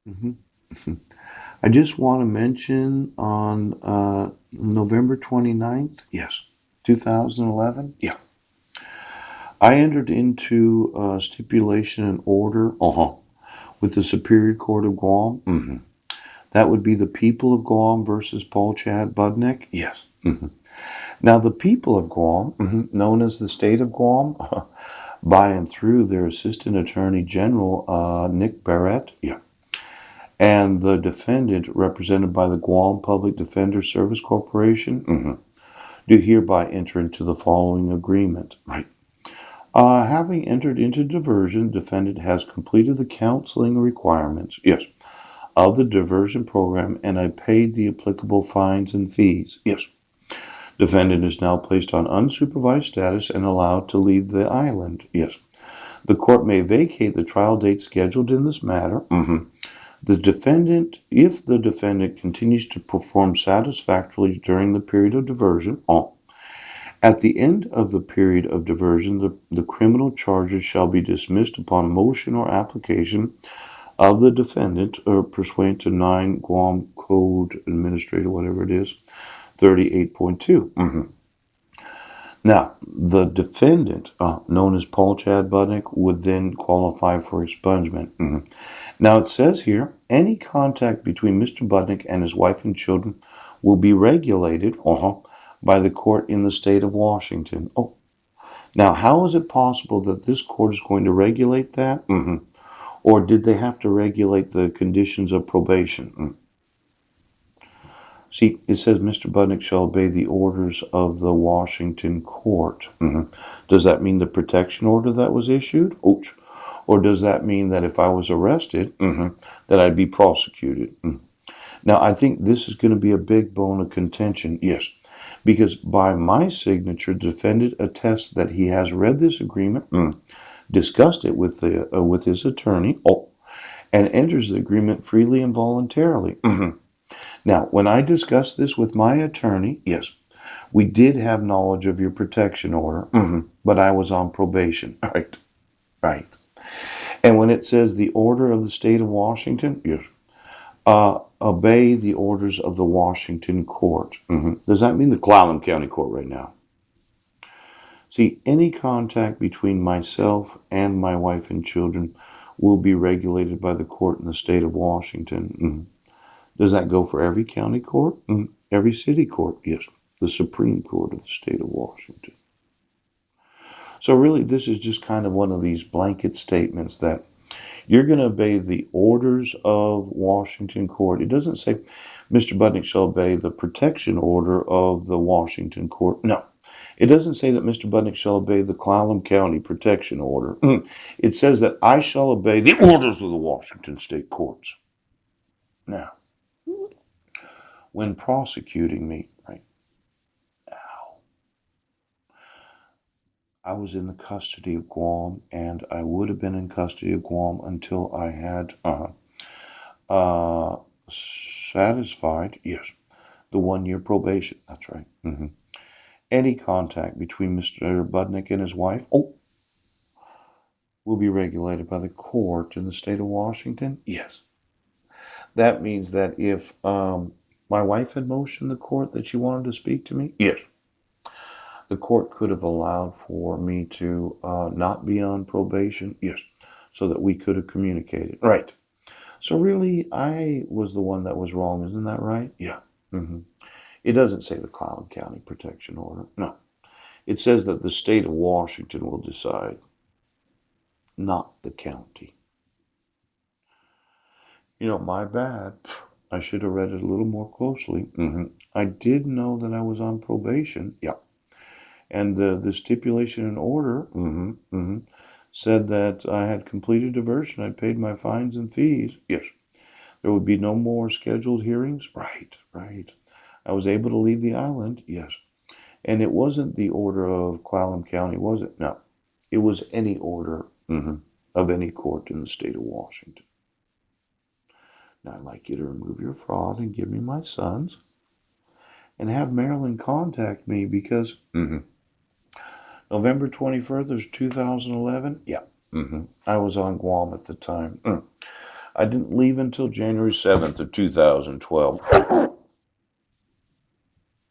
hmm I just want to mention on November 29th, yes, 2011, yeah, I entered into stipulation and order with the Superior Court of Guam. That would be the people of Guam versus Paul Chad Budnick. Yes. Now, the people of Guam, known as the state of Guam, by and through their Assistant Attorney General, Nick Barrett, yeah, and the defendant, represented by the Guam Public Defender Service Corporation, do hereby enter into the following agreement. Right. Having entered into diversion, defendant has completed the counseling requirements, yes, of the diversion program and I paid the applicable fines and fees. Yes. Defendant is now placed on unsupervised status and allowed to leave the island. Yes. The court may vacate the trial date scheduled in this matter. The defendant, if the defendant continues to perform satisfactorily during the period of diversion, at the end of the period of diversion, the criminal charges shall be dismissed upon motion or application of the defendant or pursuant to 9 Guam Code Administrator, whatever it is, 38.2. Now, the defendant, known as Paul Chad Budnick, would then qualify for expungement. Now, it says here any contact between Mr. Budnick and his wife and children will be regulated by the court in the state of Washington. Oh, now, how is it possible that this court is going to regulate that? Or did they have to regulate the conditions of probation? See, it says Mr. Budnick shall obey the orders of the Washington court. Does that mean the protection order that was issued? Ouch. Or does that mean that if I was arrested, that I'd be prosecuted? Now, I think this is going to be a big bone of contention. Yes, because by my signature, the defendant attests that he has read this agreement, discussed it with his attorney, and enters the agreement freely and voluntarily. Now, when I discussed this with my attorney, yes, we did have knowledge of your protection order, but I was on probation. Right, right. And when it says the order of the state of Washington, yes, obey the orders of the Washington court. Does that mean the Clallam County Court right now? See, any contact between myself and my wife and children will be regulated by the court in the state of Washington. Does that go for every county court? Every city court? Yes. The Supreme Court of the state of Washington. So really, this is just kind of one of these blanket statements that you're going to obey the orders of Washington court. It doesn't say Mr. Budnick shall obey the protection order of the Washington court. No. It doesn't say that Mr. Budnick shall obey the Clallam County protection order. It says that I shall obey the orders of the Washington state courts. Now, when prosecuting me, right now, I was in the custody of Guam, and I would have been in custody of Guam until I had uh, satisfied, yes, the 1 year probation. That's right. Any contact between Mr. Budnick and his wife, will be regulated by the court in the state of Washington. Yes. That means that if my wife had motioned the court that she wanted to speak to me, yes, the court could have allowed for me to not be on probation, yes, so that we could have communicated. Right. So really, I was the one that was wrong, isn't that right? Yeah. It doesn't say the Clallam County Protection Order. No. It says that the state of Washington will decide, not the county. My bad. I should have read it a little more closely. I did know that I was on probation. Yeah. And the stipulation and order said that I had completed diversion. I paid my fines and fees. Yes. There would be no more scheduled hearings. Right, right. I was able to leave the island. Yes. And it wasn't the order of Clallam County, was it? No. It was any order of any court in the state of Washington. Now, I'd like you to remove your fraud and give me my sons and have Marilyn contact me because November 21st, 2011, yeah, I was on Guam at the time. I didn't leave until January 7th of 2012.